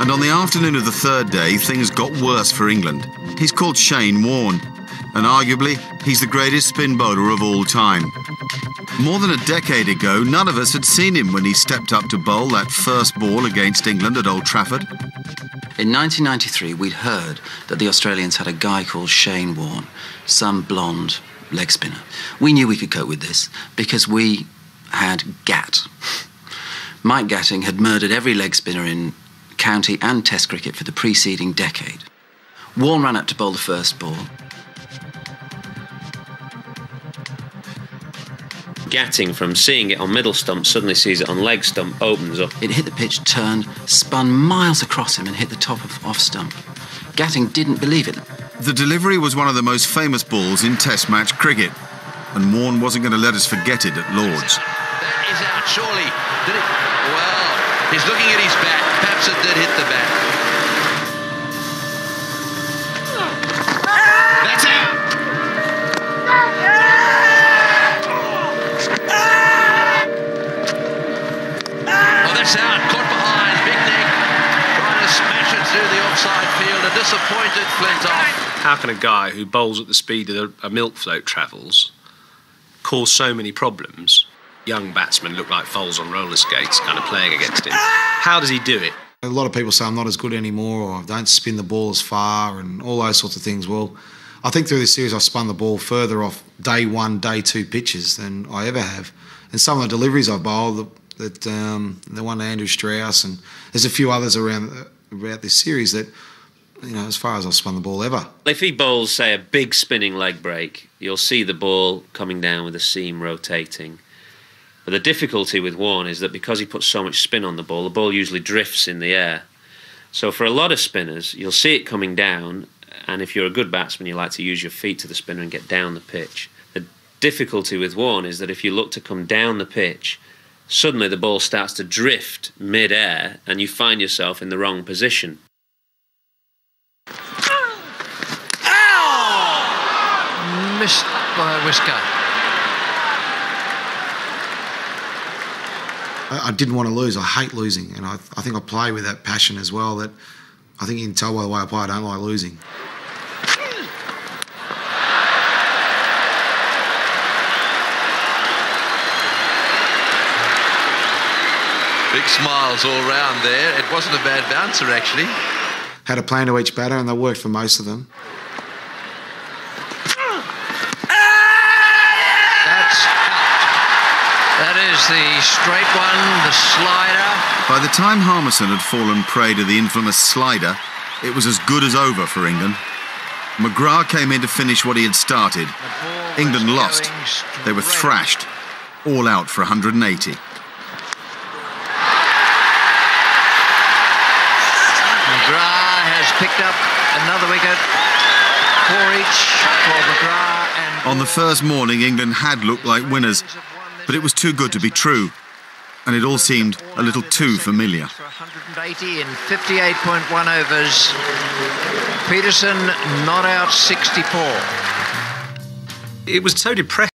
And on the afternoon of the third day, things got worse for England. He's called Shane Warne, and arguably, he's the greatest spin bowler of all time. More than a decade ago, none of us had seen him when he stepped up to bowl that first ball against England at Old Trafford. In 1993, we'd heard that the Australians had a guy called Shane Warne, some blonde leg spinner. We knew we could cope with this because we had Gat. Mike Gatting had murdered every leg spinner in county and test cricket for the preceding decade. Warne ran up to bowl the first ball. Gatting, from seeing it on middle stump, suddenly sees it on leg stump, opens up. It hit the pitch, turned, spun miles across him and hit the top of off stump. Gatting didn't believe it. The delivery was one of the most famous balls in Test match cricket, and Warne wasn't going to let us forget it at Lord's. That is out, surely. Did it? Well, he's looking at his bat. Perhaps it did hit the bat. That's out. That's out, caught behind, big neck, trying to smash it through the offside field, a disappointed Flintoff. How can a guy who bowls at the speed that a milk float travels cause so many problems? Young batsmen look like foals on roller skates kind of playing against him. How does he do it? A lot of people say I'm not as good anymore, or I don't spin the ball as far, and all those sorts of things. Well, I think through this series I've spun the ball further off day one, day two pitches than I ever have. And some of the deliveries I've bowled, the one to Andrew Strauss, and there's a few others around this series that, you know, as far as I've spun the ball ever. If he bowls, say, a big spinning leg break, you'll see the ball coming down with the seam rotating. But the difficulty with Warne is that because he puts so much spin on the ball usually drifts in the air. So for a lot of spinners, you'll see it coming down, and if you're a good batsman, you like to use your feet to the spinner and get down the pitch. The difficulty with Warne is that if you look to come down the pitch, suddenly the ball starts to drift mid-air and you find yourself in the wrong position. Ow! Missed by a whisker. I didn't want to lose. I hate losing, and I think I play with that passion as well. That I think you can tell by the way I play, I don't like losing. Big smiles all round there. It wasn't a bad bouncer, actually. Had a plan to each batter, and they worked for most of them. That's out. That is the straight one, the slider. By the time Harmison had fallen prey to the infamous slider, it was as good as over for England. McGrath came in to finish what he had started. England lost. They were thrashed, all out for 180. McGrath has picked up another wicket, 4 each for McGrath. And on the first morning, England had looked like winners, but it was too good to be true, and it all seemed a little too familiar. 180 in 58.1 overs. Peterson not out 64. It was so depressing.